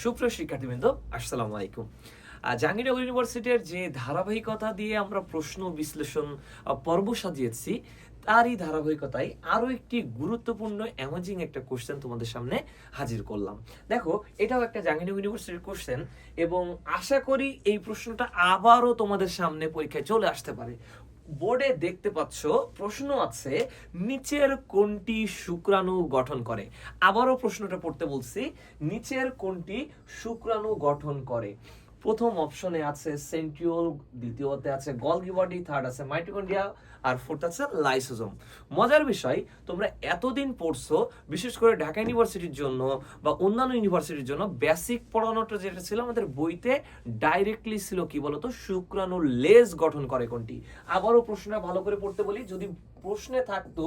সুপ্রিয় শিক্ষার্থীবৃন্দ, আসসালামু আলাইকুম। জাহাঙ্গীরনগর ইউনিভার্সিটির যে ধারাবাহিকতা দিয়ে আমরা প্রশ্ন বিশ্লেষণ পর্ব সাজিয়েছি, তারই ধারাবাহিকতায় আরো একটি গুরুত্বপূর্ণ অ্যামেজিং একটা কোশ্চেন তোমাদের সামনে হাজির করলাম। দেখো, এটাও একটা জাহাঙ্গীরনগর ইউনিভার্সিটির কোশ্চেন এবং আশা করি এই প্রশ্নটা আবারও তোমাদের সামনে পরীক্ষায় চলে আসতে পারে। বোর্ডে দেখতে পাচ্ছ প্রশ্ন আছে, নিচের কোনটি শুক্রাণু গঠন করে। আবারও প্রশ্নটা পড়তে বলছি, নিচের কোনটি শুক্রাণু গঠন করে। প্রথম অপশনে আছে সেন্ট্রিওল, দ্বিতীয়তে আছে গলগি বডি, থার্ড আছে মাইটোকন্ড্রিয়া, আর ফোর্থ আছে লাইসোজোম। মজার বিষয়, তোমরা এতদিন পড়ছো, বিশেষ করে ঢাকা ইউনিভার্সিটির জন্য বা অন্যান্য ইউনিভার্সিটির জন্য বেসিক পড়ানোটা যেটা ছিল আমাদের বইতে ডাইরেক্টলি ছিল কি বলতো, শুক্রাণুর লেজ গঠন করে কোনটি। আবারও প্রশ্নটা ভালো করে পড়তে বলি, যদি প্রশ্নে থাকতো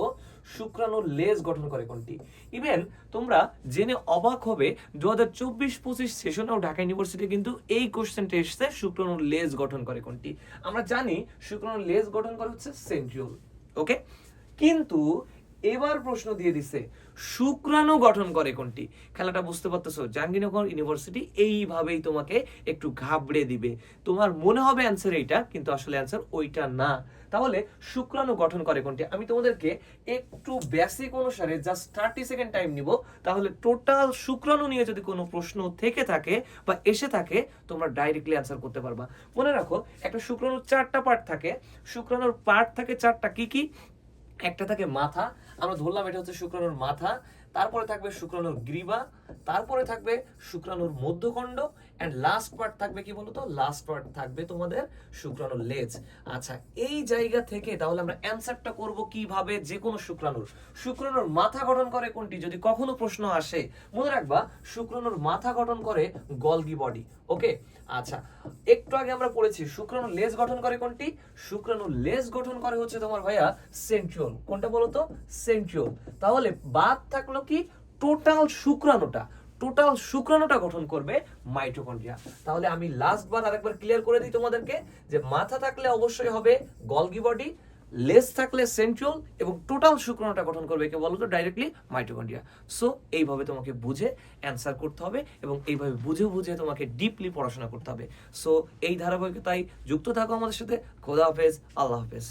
শুক্রাণুর লেজ গঠন করে কোনটি। ইভেন তোমরা জেনে অবাক হবে, 2024-25 সেশনেও ঢাকা ইউনিভার্সিটি কিন্তু এই কোশ্চেনটা এসেছে, শুক্রাণুর লেজ গঠন করে কোনটি। আমরা জানি শুক্রাণুর লেজ গঠন করে হচ্ছে সেন্ট্রিওল, ওকে। কিন্তু এবার প্রশ্ন দিয়ে দিছে শুক্রাণু গঠন করে কোনটি। খেলাটা বুঝতে পারতেছো? জাহাঙ্গীরনগর ইউনিভার্সিটি এইভাবেই তোমাকে একটু ঘাবড়ে দিবে। তোমার মনে হবে অ্যান্সার এইটা, কিন্তু আসলে অ্যান্সার ওইটা না। তাহলে শুক্রাণু গঠন করে কোনটি, আমি তোমাদেরকে একটু বেসিক অনুসারে জাস্ট 30 সেকেন্ড টাইম নিব। তাহলে টোটাল শুক্রাণু নিয়ে যদি কোনো প্রশ্ন থেকে থাকে বা এসে থাকে, তোমরা ডাইরেক্টলি অ্যান্সার করতে পারবা। মনে রাখো, একটা শুক্রাণুর 4টা পার্ট থাকে। শুক্রাণুর পার্ট থাকে 4টা, কি কি? একটা থাকে মাথা, আমরা ধরলাম এটা হচ্ছে শুক্রাণুর মাথা। তারপরে থাকবে শুক্রাণুর গ্রীবা, তারপরে থাকবে শুক্রাণুর মধ্যখণ্ড, এন্ড লাস্ট পার্ট থাকবে কি বলতো, লাস্ট পার্ট থাকবে তোমাদের শুক্রাণুর লেজ। আচ্ছা, এই জায়গা থেকে তাহলে আমরা অ্যানসারটা করব কিভাবে? যে কোনো শুক্রাণুর মাথা গঠন করে কোনটি, যদি কখনো প্রশ্ন আসে মনে রাখবা শুক্রাণুর মাথা গঠন করে গলগি বডি, ওকে। আচ্ছা, একটু আগে আমরা পড়েছি শুক্রাণুর লেজ গঠন করে কোনটি, শুক্রাণুর লেজ গঠন করে হচ্ছে তোমার ভাইয়া সেন্ট্রিওল। কোনটা বলতো? সেন্ট্রিওল। তাহলে বাদ থাকলো কি, টোটাল শুক্রাণুটা গঠন করবে মাইটোকন্ড্রিয়া। তাহলে আমি লাস্ট বার আরেকবার ক্লিয়ার করে দিই তোমাদেরকে, যে মাথা থাকলে অবশ্যই হবে গলগি বডি, লেজ থাকলে সেন্ট্রিওল, এবং টোটাল শুক্রাণুটা গঠন করবে কে বলতো, ডাইরেক্টলি মাইটোকন্ড্রিয়া। সো এইভাবে তোমাকে বুঝে অ্যান্সার করতে হবে এবং এইভাবে বুঝে বুঝে তোমাকে ডিপলি পড়াশোনা করতে হবে। সো এই ধারাবাহিকতায় যুক্ত থাকো আমাদের সাথে। খোদা হাফেজ, আল্লাহ হাফেজ।